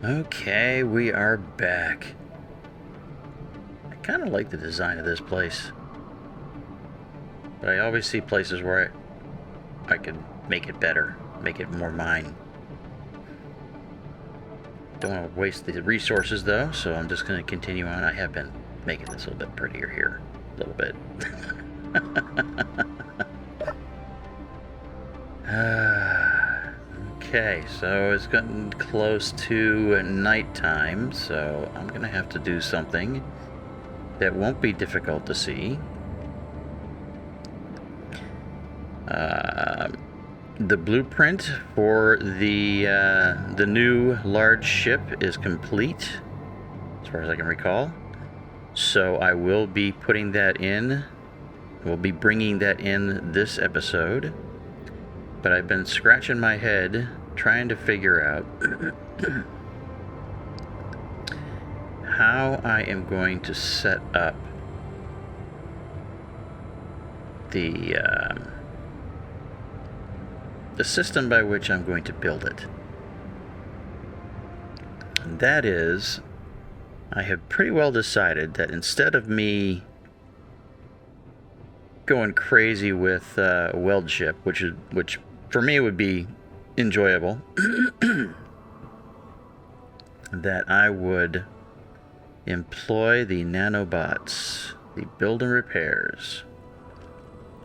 Okay, we are back. I kind of like the design of this place, but I always see places where I could make it better, make it more mine. Don't want to waste the resources though, so I'm just going to continue on. I have been making this a little bit prettier here, a little bit. Okay, so it's getting close to nighttime, so I'm gonna have to do something that won't be difficult to see. The blueprint for the new large ship is complete, as far as I can recall. So I will be putting that in. We'll be bringing that in this episode. But I've been scratching my head trying to figure out how I am going to set up the system by which I'm going to build it. And that is, I have pretty well decided that instead of me going crazy with a weld ship, which for me would be enjoyable, that I would employ the nanobots, the build and repairs,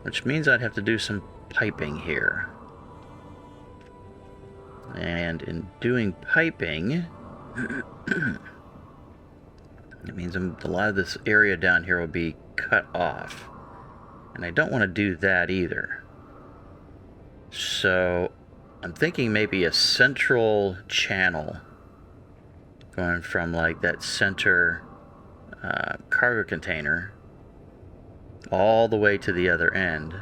which means I'd have to do some piping here. And in doing piping, it means a lot of this area down here will be cut off. And I don't want to do that either. So I'm thinking maybe a central channel going from like that center cargo container all the way to the other end,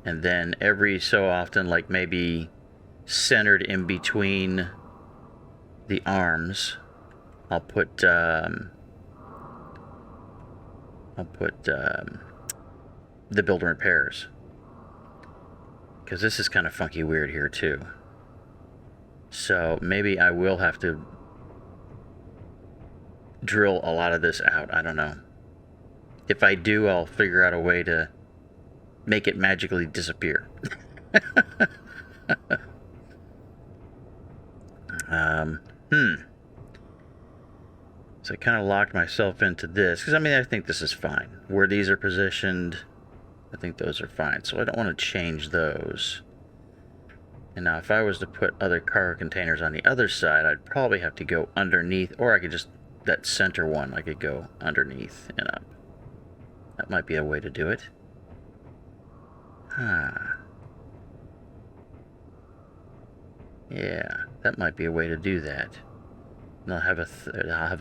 and then every so often, like maybe centered in between the arms, I'll put the build and repairs, because this is kind of funky weird here too. So maybe I will have to drill a lot of this out. I don't know. If I do, I'll figure out a way to make it magically disappear. So I kind of locked myself into this, because I mean, I think this is fine. Where these are positioned, I think those are fine. So I don't want to change those. And now if I was to put other cargo containers on the other side, I'd probably have to go underneath, or I could just, that center one, I could go underneath and up. That might be a way to do it. Yeah, that might be a way to do that. And I'll have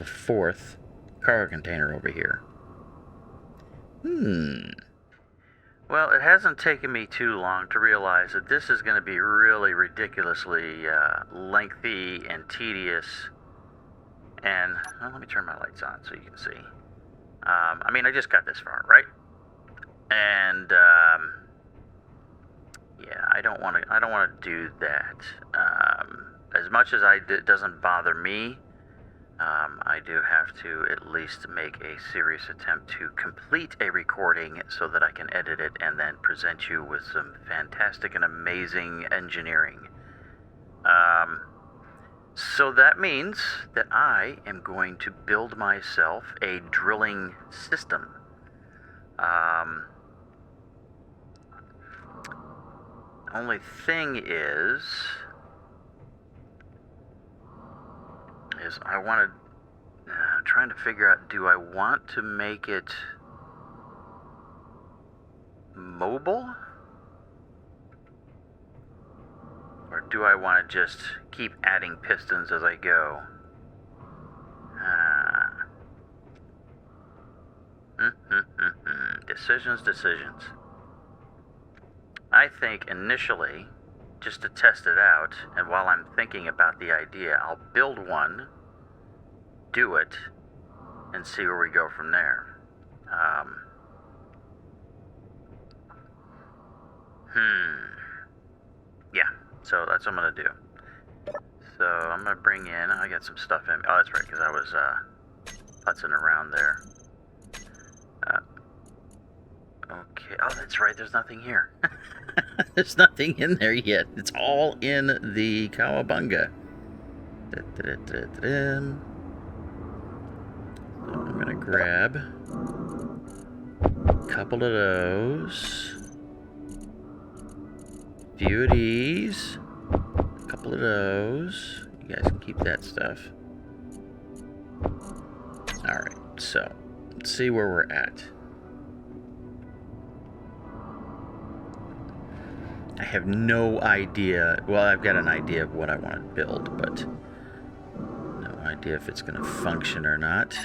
a fourth cargo container over here. Well, it hasn't taken me too long to realize that this is going to be really ridiculously lengthy and tedious. And well, let me turn my lights on so you can see. I mean, I just got this far, right? And yeah, I don't want to do that. As much as it doesn't bother me, I do have to at least make a serious attempt to complete a recording so that I can edit it and then present you with some fantastic and amazing engineering. So that means that I am going to build myself a drilling system. Only thing is I want to, trying to figure out, do I want to make it mobile? Or do I want to just keep adding pistons as I go? Decisions. I think initially, just to test it out, and while I'm thinking about the idea, I'll build one, do it, and see where we go from there. Yeah, so that's what I'm gonna do. So I'm gonna bring in, I got some stuff in. Oh, that's right, because I was putzing around there. Okay, oh, that's right, there's nothing here. There's nothing in there yet. It's all in the Cowabunga. So I'm gonna grab a couple of those. A few of these. A couple of those. You guys can keep that stuff. Alright, so let's see where we're at. I have no idea. Well, I've got an idea of what I want to build, but no idea if it's going to function or not.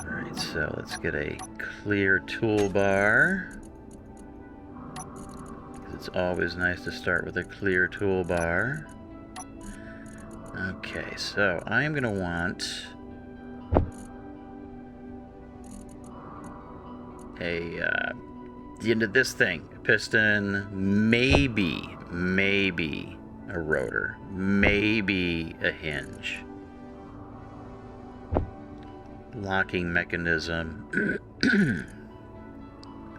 Alright, so let's get a clear toolbar. It's always nice to start with a clear toolbar. Okay, so I am going to want the end of this thing. A piston, maybe a rotor, maybe a hinge. Locking mechanism.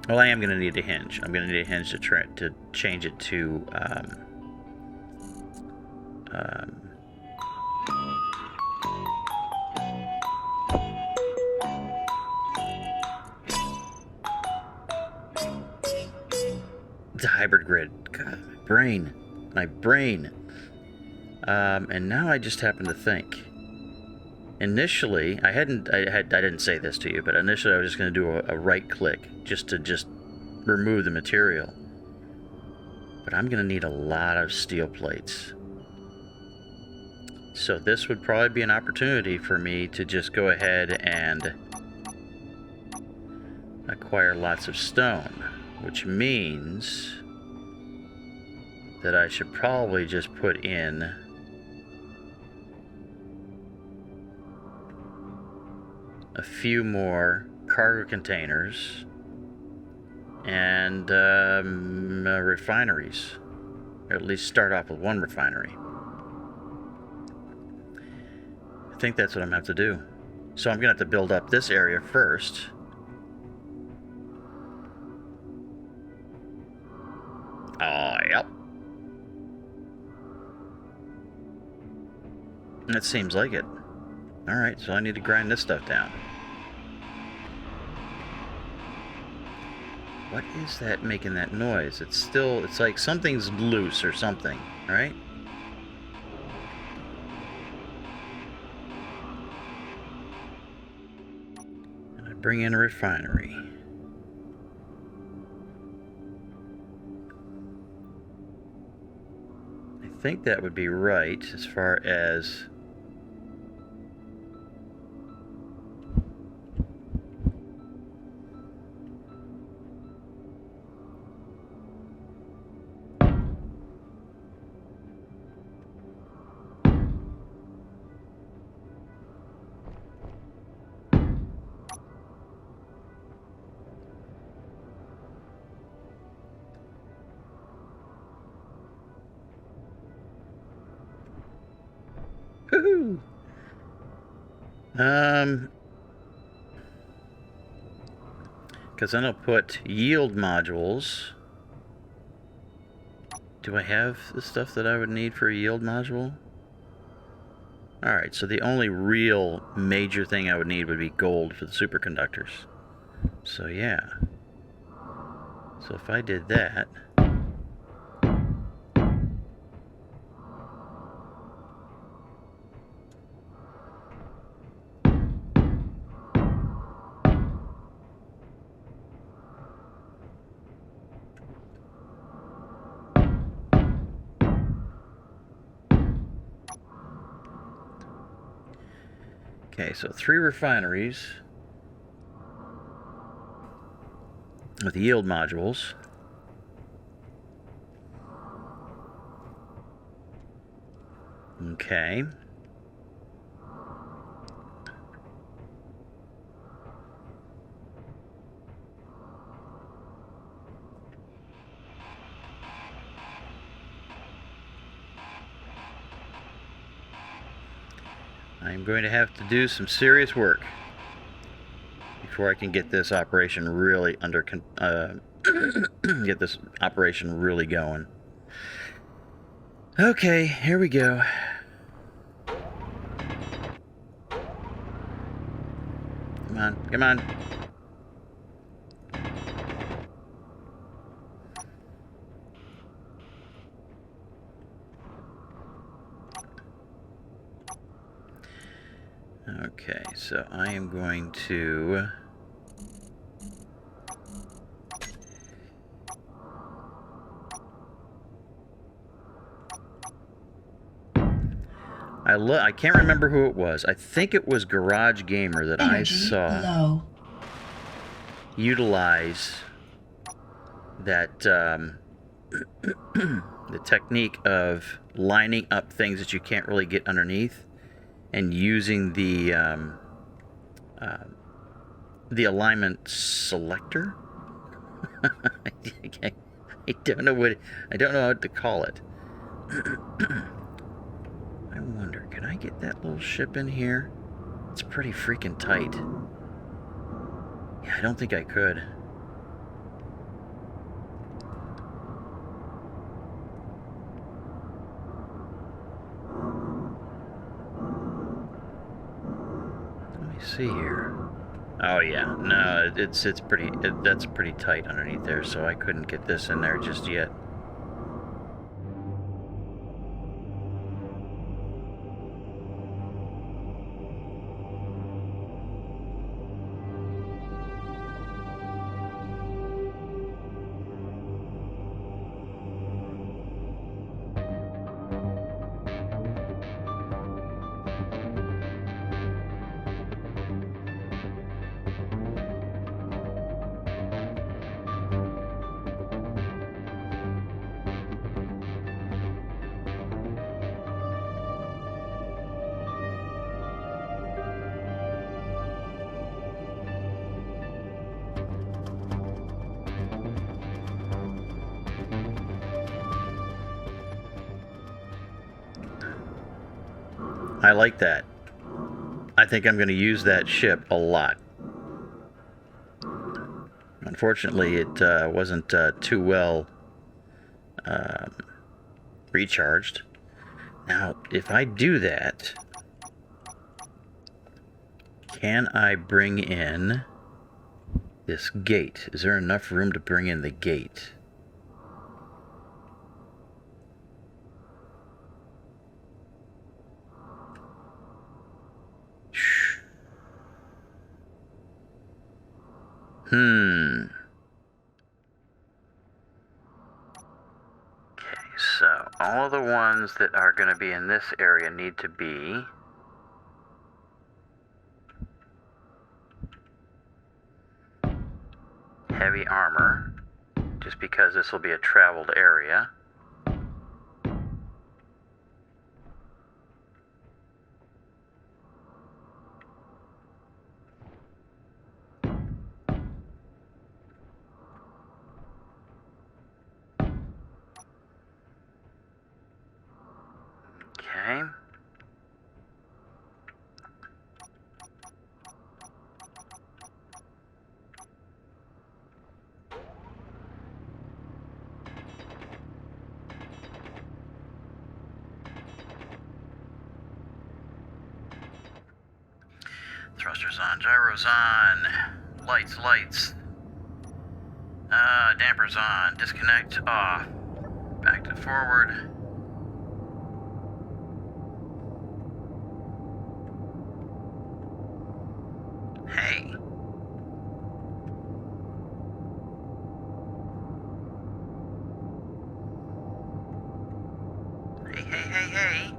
Well, I am going to need a hinge. I'm going to need a hinge to change it to the hybrid grid. God, my brain. And now I just happen to think. Initially, I didn't say this to you, but initially I was just going to do a right click just to remove the material. But I'm going to need a lot of steel plates. So this would probably be an opportunity for me to just go ahead and acquire lots of stone, which means that I should probably just put in a few more cargo containers and refineries, or at least start off with one refinery. I think that's what I'm going to have to do. So I'm going to have to build up this area first. Oh, yep. It seems like it. Alright, so I need to grind this stuff down. What is that making that noise? It's like something's loose or something, right? And I bring in a refinery. I think that would be right as far as woohoo! Because then I'll put yield modules. Do I have the stuff that I would need for a yield module? Alright, so the only real major thing I would need would be gold for the superconductors. So yeah. So if I did that... Okay, so 3 refineries with yield modules. Okay. I'm going to have to do some serious work before I can get this operation really get this operation really going. Okay, here we go. Come on, come on. Okay, so I am going to... I can't remember who it was. I think it was Garage Gamer that Energy I saw low. utilize that the technique of lining up things that you can't really get underneath and using the alignment selector. I don't know what to call it. I wonder, can I get that little ship in here? It's pretty freaking tight. Yeah, I don't think I could. Let me see here. Oh yeah, no, that's pretty tight underneath there, so I couldn't get this in there just yet. I like that. I think I'm going to use that ship a lot. Unfortunately, it wasn't too well recharged. Now, if I do that, can I bring in this gate? Is there enough room to bring in the gate? Okay, so all the ones that are going to be in this area need to be heavy armor, just because this will be a traveled area. Okay. Thrusters on, gyros on, lights. Dampers on, disconnect off, back to forward. Hey. Hey.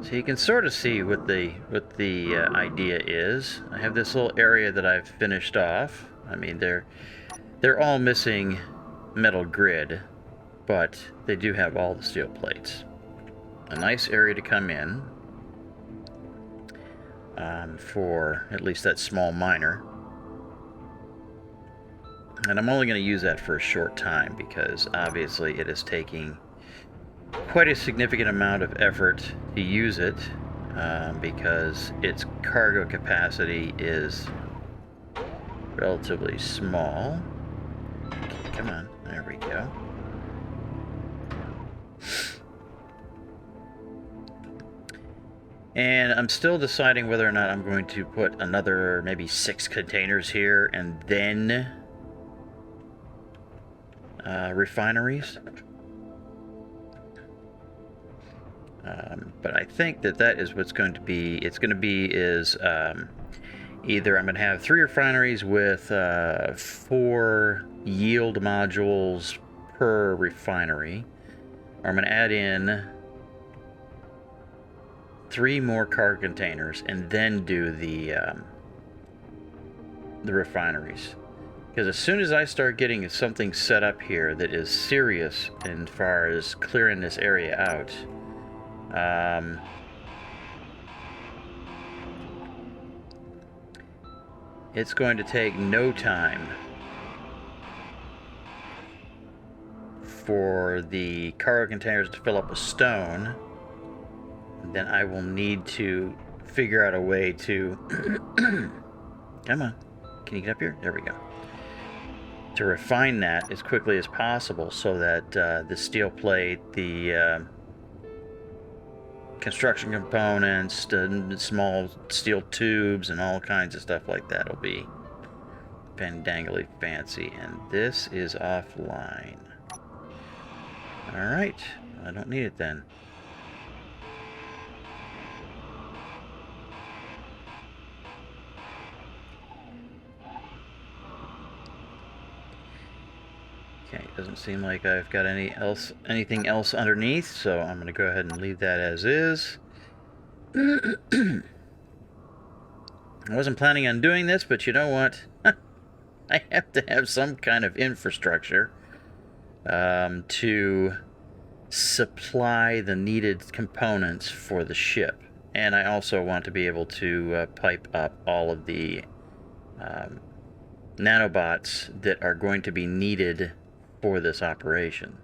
So you can sort of see what the idea is. I have this little area that I've finished off. I mean, they're all missing metal grid, but they do have all the steel plates. A nice area to come in for at least that small miner. And I'm only going to use that for a short time because obviously it is taking quite a significant amount of effort to use it because its cargo capacity is relatively small. Okay, come on, there we go. And I'm still deciding whether or not I'm going to put another maybe 6 containers here and then refineries. But I think that is what's going to be. It's going to be is either I'm going to have 3 refineries with 4 yield modules per refinery, or I'm going to add in 3 more cargo containers and then do the refineries. Because as soon as I start getting something set up here that is serious as far as clearing this area out, it's going to take no time for the cargo containers to fill up with stone. Then I will need to figure out a way to come on, can you get up here? There we go. To refine that as quickly as possible so that the steel plate, the construction components, the small steel tubes, and all kinds of stuff like that will be pendangly fancy. And this is offline. Alright, I don't need it then. Okay, doesn't seem like I've got anything else underneath, so I'm going to go ahead and leave that as is. I wasn't planning on doing this, but you know what? I have to have some kind of infrastructure to supply the needed components for the ship. And I also want to be able to pipe up all of the nanobots that are going to be needed for this operation.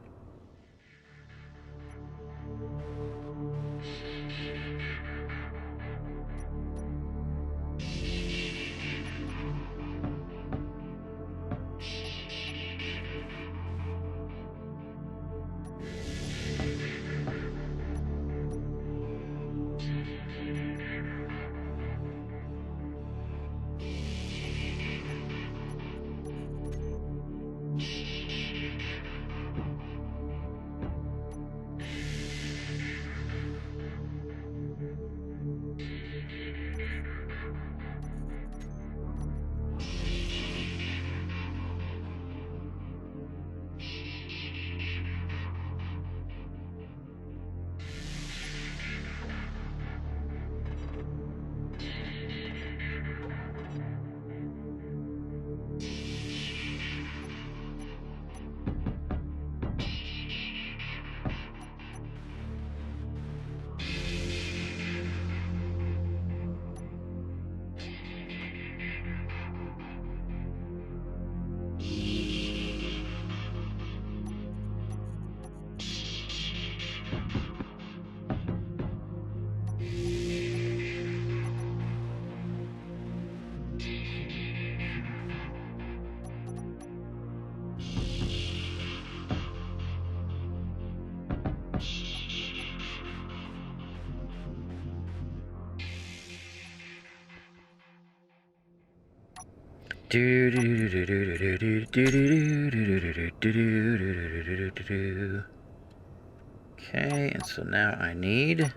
Okay, and so now I need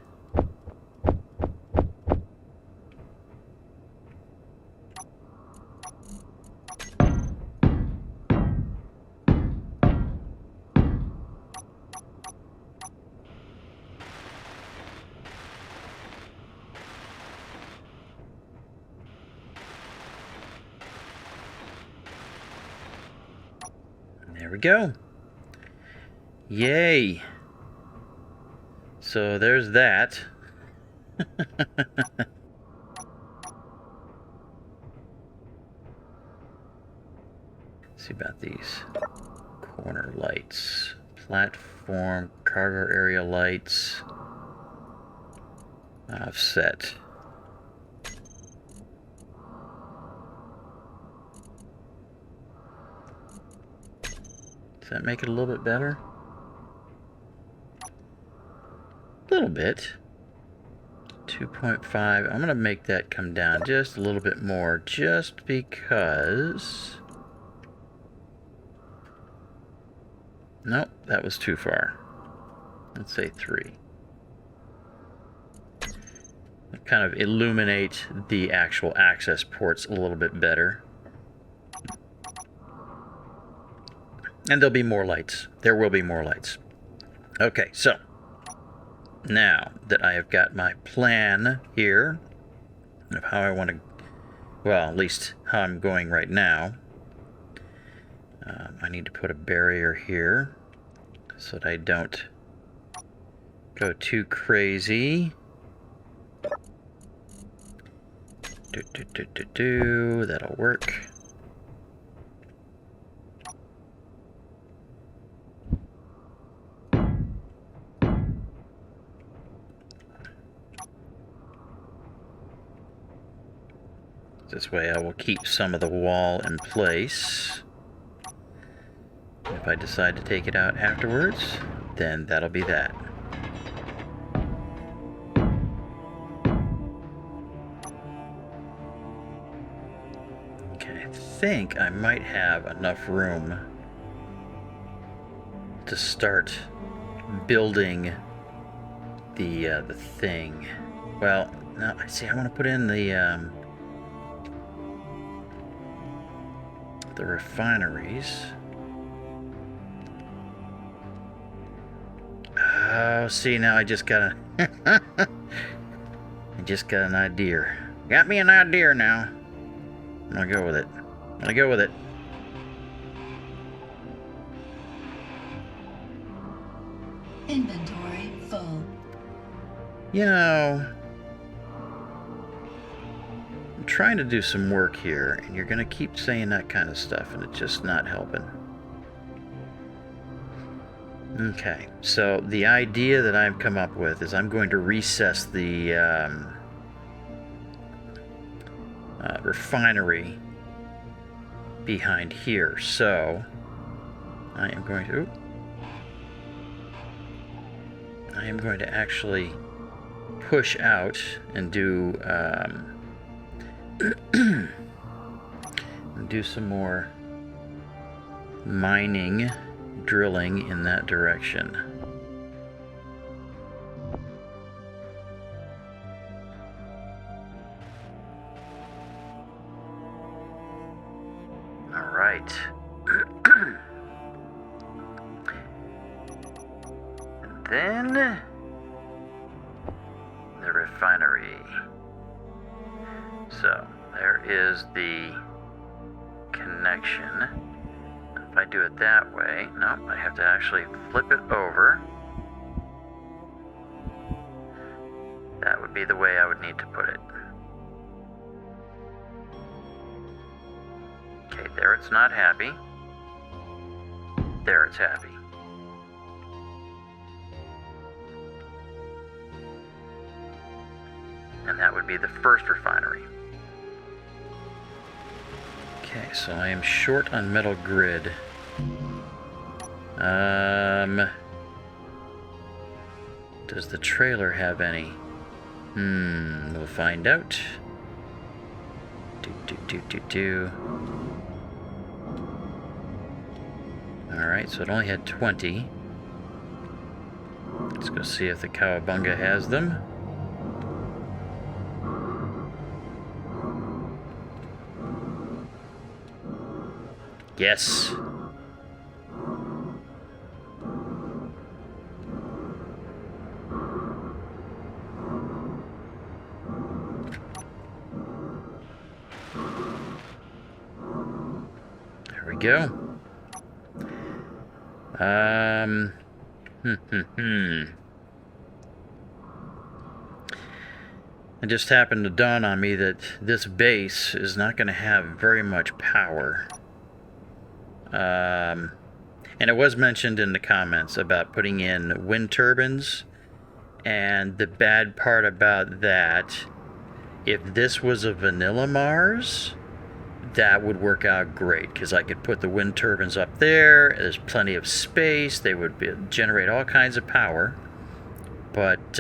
There we go. Yay. So there's that. See about these corner lights. Platform, cargo area lights. Offset. Does that make it a little bit better? A little bit. 2.5. I'm going to make that come down just a little bit more, just because... Nope, that was too far. Let's say 3. Kind of illuminate the actual access ports a little bit better. And there'll be more lights. There will be more lights. Okay, so now that I have got my plan here of how I want to, well, at least how I'm going right now, I need to put a barrier here so that I don't go too crazy. That'll work. This way I will keep some of the wall in place. If I decide to take it out afterwards, then that'll be that. Okay, I think I might have enough room to start building the thing. Well, no, I see. I want to put in the refineries. Oh, see, now I just got a I just got an idea. Got me an idea now. I'm gonna go with it. I'm gonna go with it. Inventory full. You know, I'm trying to do some work here, and you're gonna keep saying that kind of stuff, and it's just not helping. Okay, so the idea that I've come up with is I'm going to recess the refinery behind here. So I am going to actually push out and do do some more mining, drilling in that direction. All right. And then the refinery. So there is the connection. If I do it that way, no, I have to actually flip it over. That would be the way I would need to put it. Okay, there it's not happy. There it's happy. And that would be the first refinery. Okay, so I am short on metal grid. Does the trailer have any? We'll find out. Alright, so it only had 20. Let's go see if the Cowabunga has them. Yes. There we go. Um, It just happened to dawn on me that this base is not going to have very much power. And it was mentioned in the comments about putting in wind turbines. And the bad part about that, if this was a vanilla Mars, that would work out great, because I could put the wind turbines up there. There's plenty of space. They would generate all kinds of power. But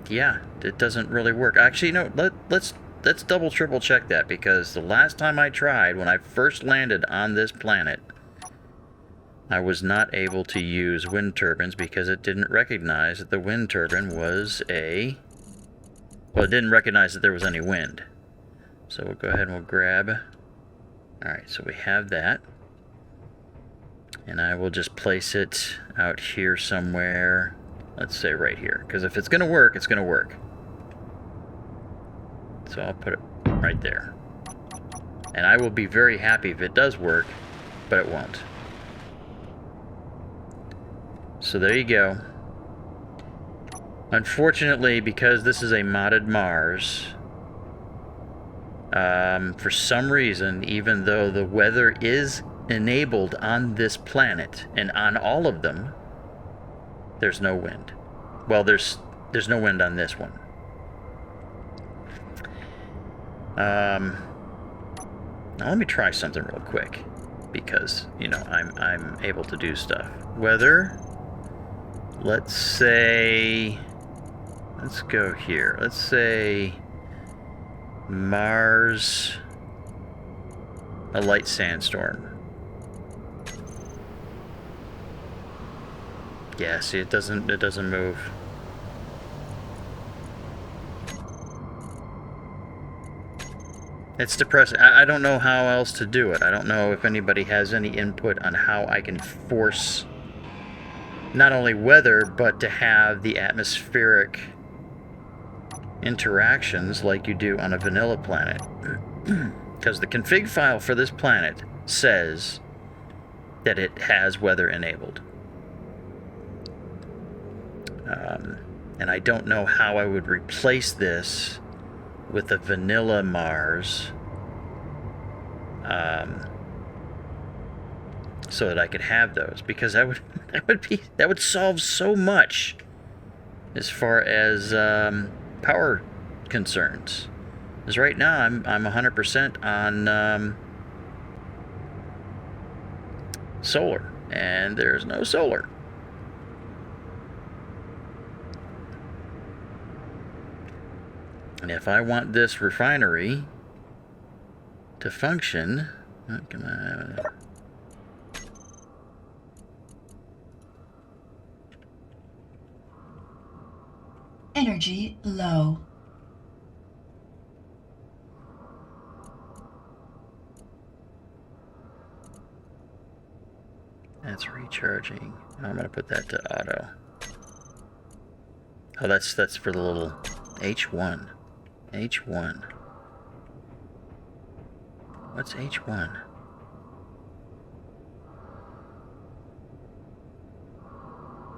yeah, it doesn't really work. Actually, no. Let's double triple check that, because the last time I tried, when I first landed on this planet, I was not able to use wind turbines because it didn't recognize that the wind turbine was a... Well, it didn't recognize that there was any wind. So we'll go ahead and we'll grab... Alright, so we have that. And I will just place it out here somewhere. Let's say right here. Because if it's going to work, it's going to work. So I'll put it right there. And I will be very happy if it does work, but it won't. So there you go. Unfortunately, because this is a modded Mars, for some reason, even though the weather is enabled on this planet and on all of them, there's no wind. Well, there's no wind on this one. Now let me try something real quick, because you know I'm able to do stuff. Weather. Let's say, let's go here. Let's say Mars, a light sandstorm. Yeah, see, it doesn't move. It's depressing. I don't know how else to do it. I don't know if anybody has any input on how I can force not only weather, but to have the atmospheric interactions like you do on a vanilla planet. Because the config file for this planet says that it has weather enabled. And I don't know how I would replace this with a vanilla Mars, so that I could have those, because that would solve so much as far as power concerns. Because right now I'm 100% on solar, and there's no solar. And if I want this refinery to function, oh, come on. Energy low. That's recharging. I'm going to put that to auto. Oh, that's for the little H1. H1. What's H1?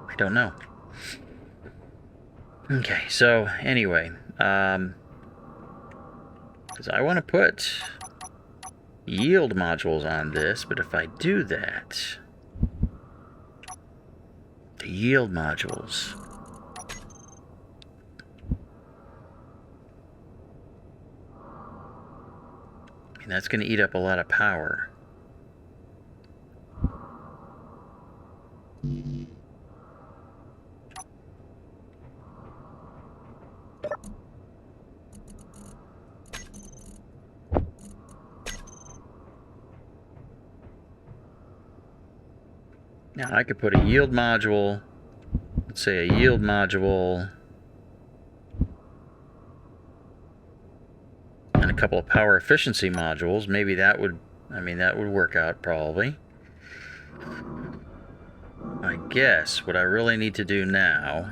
I don't know. Okay, so anyway, because I want to put yield modules on this, but if I do that, the yield modules, I mean, that's going to eat up a lot of power. Now I could put a yield module, let's say a yield module, and a couple of power efficiency modules. Maybe that would, I mean, that would work out probably. I guess what I really need to do now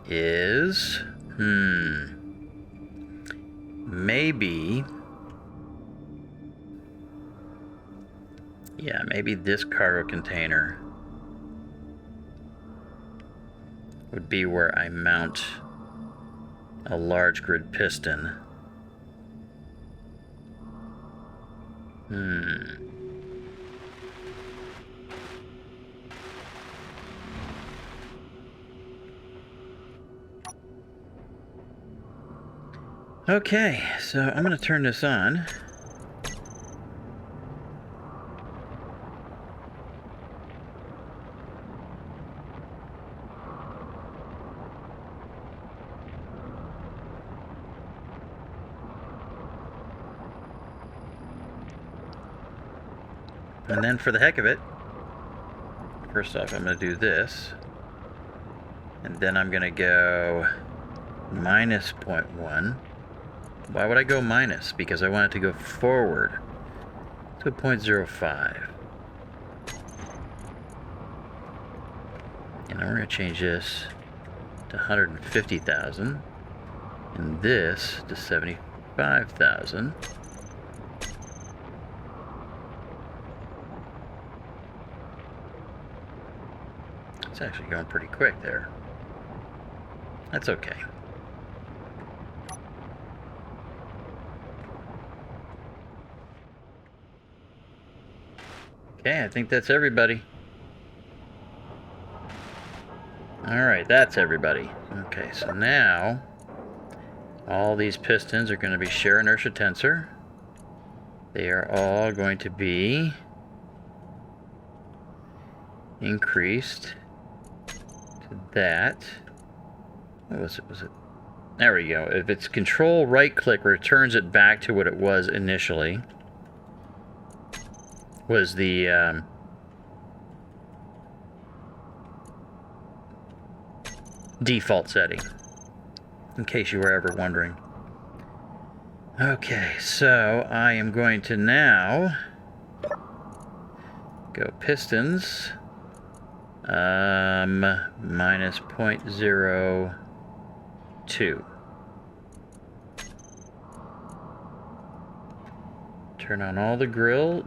is, maybe Yeah, maybe this cargo container would be where I mount a large grid piston. Okay, so I'm going to turn this on. And then for the heck of it, first off, I'm going to do this. And then I'm going to go minus 0.1. Why would I go minus? Because I want it to go forward to 0.05. And then we're going to change this to 150,000. And this to 75,000. It's actually going pretty quick there. That's okay. Okay, I think that's everybody. Alright, that's everybody. Okay, so now all these pistons are going to be shear inertia tensor. They are all going to be increased to that. What was it? There we go. If it's control right click, returns it back to what it was initially. Was the default setting, in case you were ever wondering. Okay, so I am going to now go pistons minus 0.02. Turn on all the drills.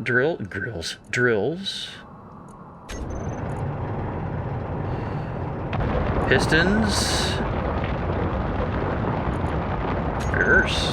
Pistons. Reverse.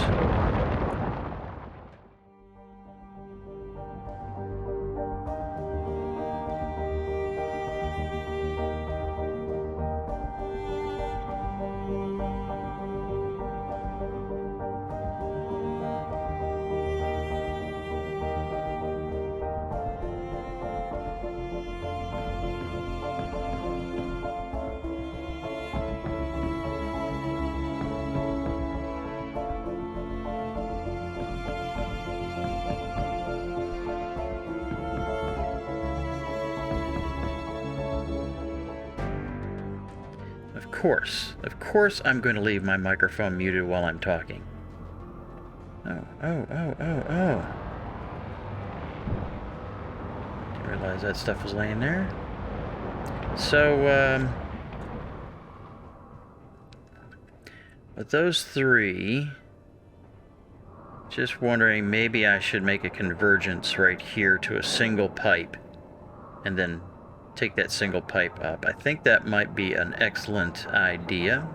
Of course I'm going to leave my microphone muted while I'm talking. Oh. Didn't realize that stuff was laying there. So, with those three, just wondering, maybe I should make a convergence right here to a single pipe, and then take that single pipe up. I think that might be an excellent idea.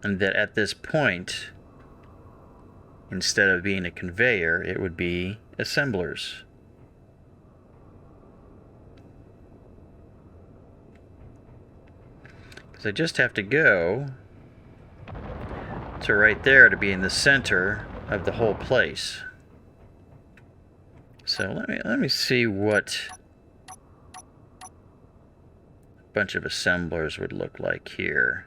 And that at this point, instead of being a conveyor, it would be assemblers. Because I just have to go to right there to be in the center of the whole place. So let me see what a bunch of assemblers would look like here.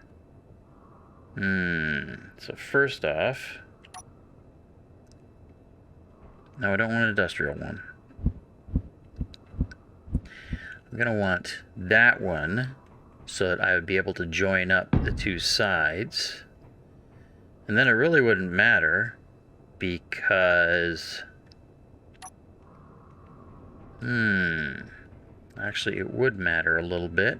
So first off, no, I don't want an industrial one. I'm going to want that one so that I would be able to join up the two sides. And then it really wouldn't matter because... actually, it would matter a little bit.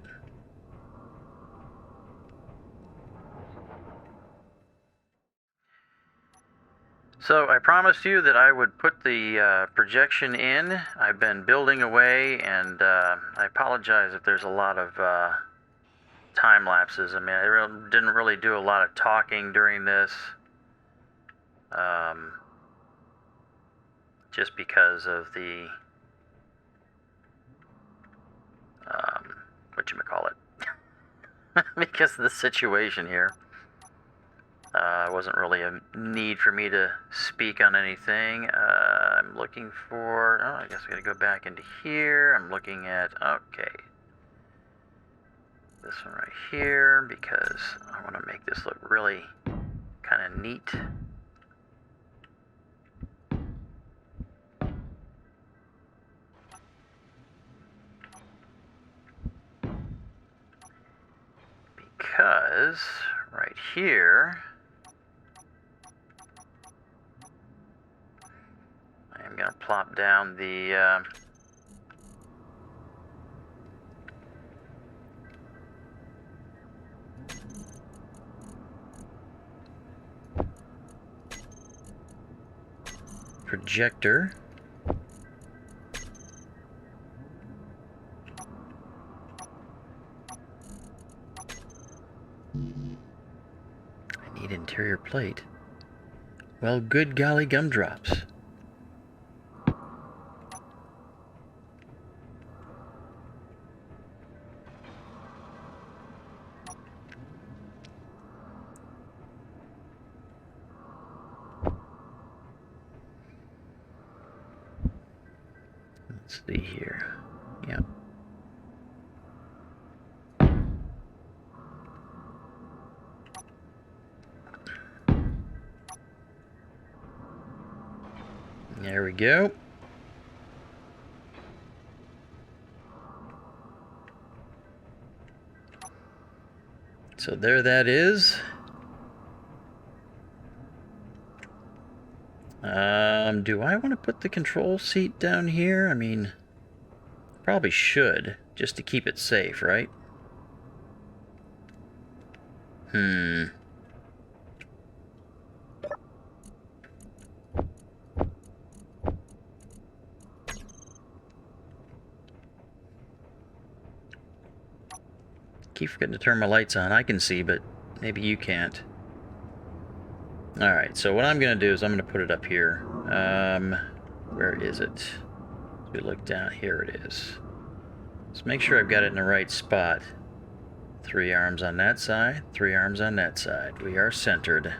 So I promised you that I would put the projection in. I've been building away, and I apologize if there's a lot of time lapses. I mean, I didn't really do a lot of talking during this, just because of the whatchamacallit, because of the situation here. Wasn't really a need for me to speak on anything. I'm looking for, I guess I gotta go back into here. I'm looking at, okay, this one right here, because I want to make this look really kind of neat. Because right here, I'm going to plop down the projector. I need interior plate. Well, good golly gumdrops. Let's see here. Yep. There we go. So there that is. Do I want to put the control seat down here? I mean, probably should, just to keep it safe, right? Keep forgetting to turn my lights on. I can see, but maybe you can't. Alright, so what I'm going to do is I'm going to put it up here. Where is it? As we look down, here it is. Let's make sure I've got it in the right spot. 3 arms on that side, 3 arms on that side. We are centered.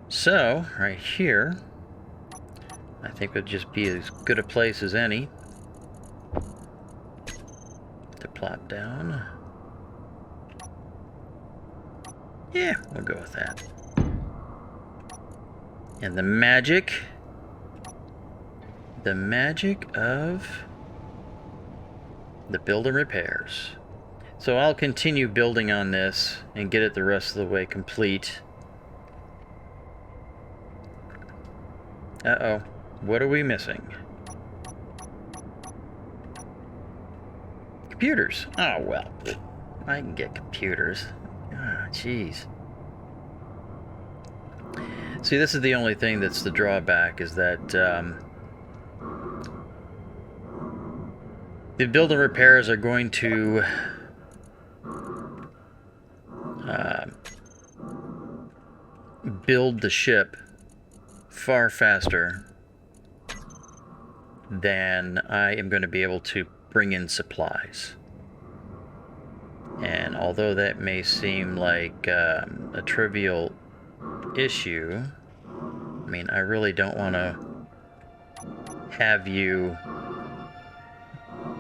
So, right here, I think would just be as good a place as any to plop down. Yeah, we'll go with that. And the magic of the build and repairs. So I'll continue building on this and get it the rest of the way complete. Uh-oh, what are we missing? Computers. Oh, well, I can get computers. Ah, jeez. See, this is the only thing that's the drawback, is that the build and repairs are going to build the ship far faster than I am going to be able to bring in supplies. And although that may seem like a trivial issue, I mean, I really don't want to have you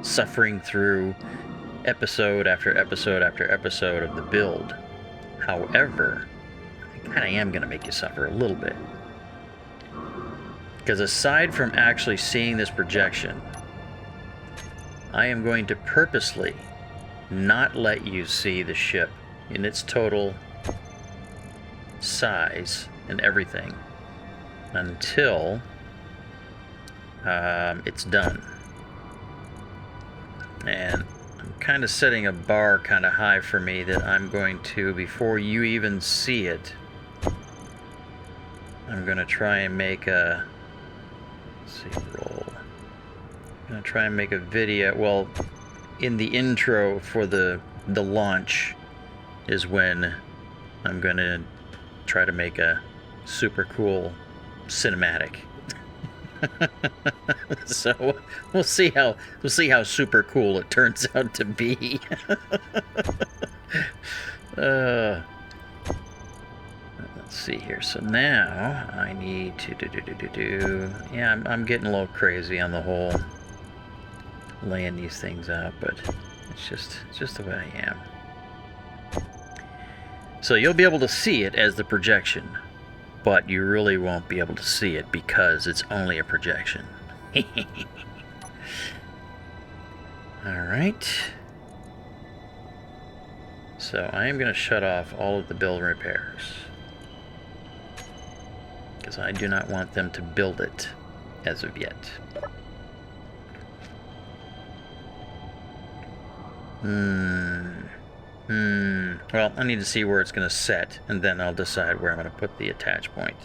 suffering through episode after episode after episode of the build. However, I kind of am going to make you suffer a little bit. Because aside from actually seeing this projection, I am going to purposely not let you see the ship in its total size and everything until it's done. And I'm kind of setting a bar kind of high for me that I'm going to, before you even see it, I'm going to try and make a... Let's see, roll. I'm going to try and make a video. Well, in the intro for the launch is when I'm going to try to make a super cool cinematic. So we'll see how super cool it turns out to be. Let's see here. So now I need to do. Yeah, I'm getting a little crazy on the whole laying these things out, but it's just the way I am. So you'll be able to see it as the projection, but you really won't be able to see it because it's only a projection. Alright. So I am going to shut off all of the build repairs, because I do not want them to build it as of yet. Well, I need to see where it's going to set, and then I'll decide where I'm going to put the attach point.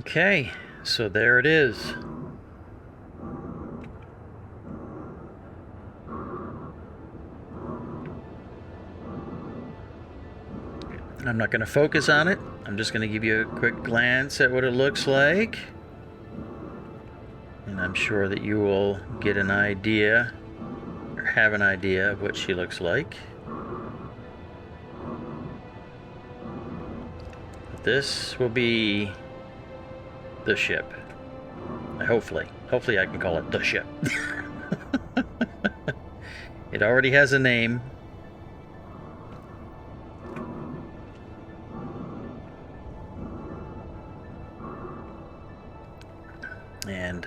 Okay, so there it is. I'm not going to focus on it. I'm just going to give you a quick glance at what it looks like. And I'm sure that you will get an idea, or have an idea of what she looks like. This will be the ship. Hopefully I can call it the ship. It already has a name. And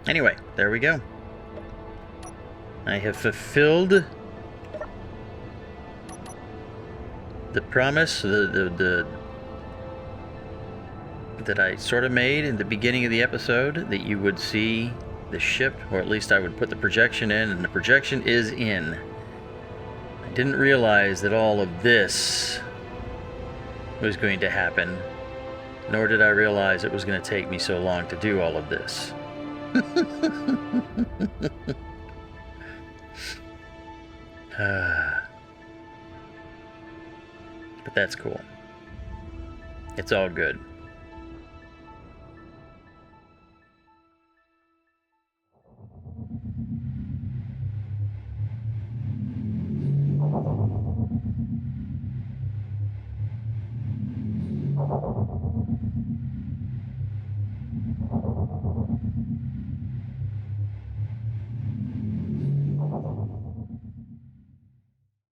anyway, there we go. I have fulfilled the promise that I sort of made in the beginning of the episode, that you would see the ship, or at least I would put the projection in, and the projection is in. I didn't realize that all of this was going to happen, nor did I realize it was going to take me so long to do all of this. But that's cool. It's all good.